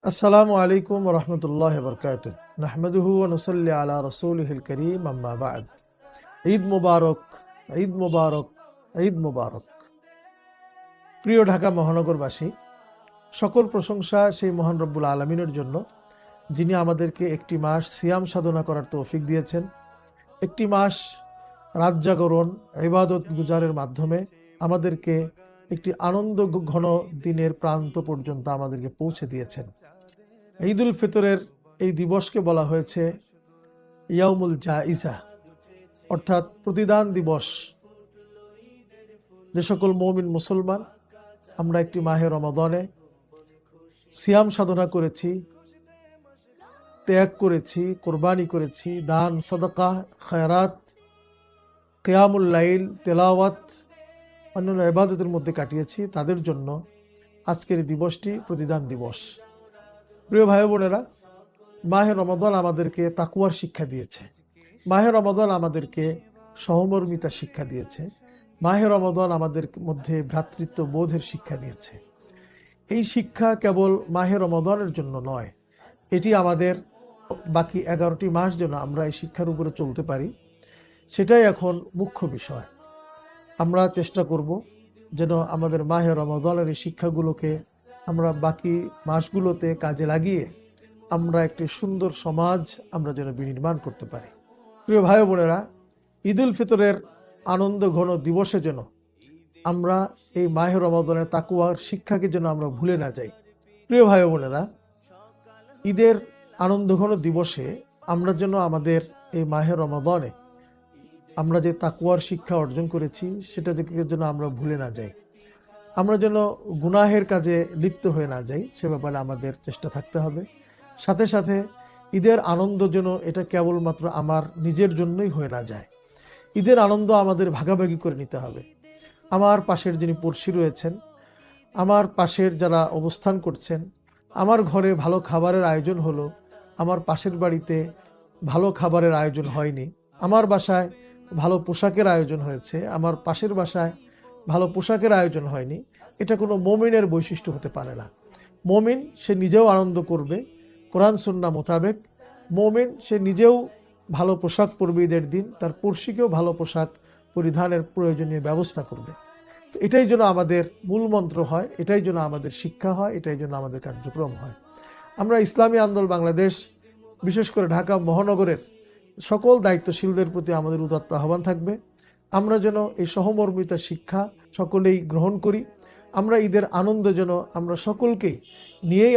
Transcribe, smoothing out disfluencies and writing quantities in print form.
আসসালামু আলাইকুম রহমতুল্লাহ বরকাত নাহমাদুহু ওয়া নুসাল্লি আলা রাসূলিহিল কারীম আম্মা বা'দ। ঈদ মুবারক, ঈদ মুবারক, ঈদ মুবারক। প্রিয় ঢাকা মহানগরবাসী, সকল প্রশংসা সেই মহান রব্বুল আলামিনের জন্য, যিনি আমাদেরকে একটি মাস সিয়াম সাধনা করার তৌফিক দিয়েছেন। একটি মাস রাত জাগরণ ইবাদত গুজারের মাধ্যমে আমাদেরকে একটি আনন্দ ঘন দিনের প্রান্ত পর্যন্ত আমাদেরকে পৌঁছে দিয়েছেন। ঈদ উল ফিতরের এই দিবসকে বলা হয়েছে ইয়াউমুল জাইজা, অর্থাৎ প্রতিদান দিবস। যে সকল মুমিন মুসলমান আমরা একটি মাহে রমাদানে সিয়াম সাধনা করেছি, ত্যাগ করেছি, কোরবানি করেছি, দান সাদাকা খায়রাত, কিয়ামুল লাইল, তেলাওয়াত, অন্যান্য ইবাদতের মধ্যে কাটিয়েছি, তাদের জন্য আজকের এই দিবসটি প্রতিদান দিবস। প্রিয় ভাই বোনেরা, মাহে রমাদান আমাদেরকে তাকওয়ার শিক্ষা দিয়েছে। মাহে রমাদান আমাদেরকে সহমর্মিতার শিক্ষা দিয়েছে। মাহে রমাদান আমাদের মধ্যে ভ্রাতৃত্ব বোধের শিক্ষা দিয়েছে। এই শিক্ষা কেবল মাহে রমাদানের জন্য নয়, এটি আমাদের বাকি 11টি মাস যেন আমরা এই শিক্ষার উপরে চলতে পারি, সেটাই এখন মুখ্য বিষয়। আমরা চেষ্টা করব যেন আমাদের মাহে রমাদানের এই শিক্ষাগুলোকে আমরা বাকি মাসগুলোতে কাজে লাগিয়ে আমরা একটি সুন্দর সমাজ আমরা যেন বিনির্মাণ করতে পারি। প্রিয় ভাই বোনেরা, ঈদ উল ফিতরের আনন্দ ঘন দিবসে যেন আমরা এই মাহে রমাদানের তাকওয়ার শিক্ষাকে যেন আমরা ভুলে না যাই। প্রিয় ভাই বোনেরা, ঈদের আনন্দ ঘন দিবসে আমরা যেন আমাদের এই মাহে রমাদানে আমরা যে তাকওয়ার শিক্ষা অর্জন করেছি সেটা যেন আমরা ভুলে না যাই। আমরা যেন গুনাহের কাজে লিপ্ত হয়ে না যাই, সে ব্যাপারে আমাদের চেষ্টা থাকতে হবে। সাথে সাথে ঈদের আনন্দ যেন এটা কেবলমাত্র আমার নিজের জন্যই হয়ে না যায়। ঈদের আনন্দ আমাদের ভাগাভাগি করে নিতে হবে। আমার পাশের যিনি পড়শি রয়েছেন, আমার পাশের যারা অবস্থান করছেন, আমার ঘরে ভালো খাবারের আয়োজন হলো, আমার পাশের বাড়িতে ভালো খাবারের আয়োজন হয়নি, আমার বাসায় ভালো পোশাকের আয়োজন হয়েছে, আমার পাশের বাসায় ভালো পোশাকের আয়োজন হয়নি, এটা কোনো মুমিনের বৈশিষ্ট্য হতে পারে না। মুমিন সে নিজেও আনন্দ করবে কোরআন সুন্নাহ মোতাবেক। মুমিন সে নিজেও ভালো পোশাক পরবে ঈদের দিন, তার পড়শিকেও ভালো পোশাক পরিধানের প্রয়োজনীয় ব্যবস্থা করবে। তো এটাই যেন আমাদের মূল মন্ত্র হয়, এটাই যেন আমাদের শিক্ষা হয়, এটাই যেন আমাদের কার্যক্রম হয়। আমরা ইসলামী আন্দোলন বাংলাদেশ, বিশেষ করে ঢাকা মহানগরের সকল দায়িত্বশীলদের প্রতি আমাদের উদাত্ত আহ্বান থাকবে, আমরা যেন এই সহমর্মিতার শিক্ষা সকলেই গ্রহণ করি। আমরা ঈদের আনন্দ যেন আমরা সকলকেই নিয়েই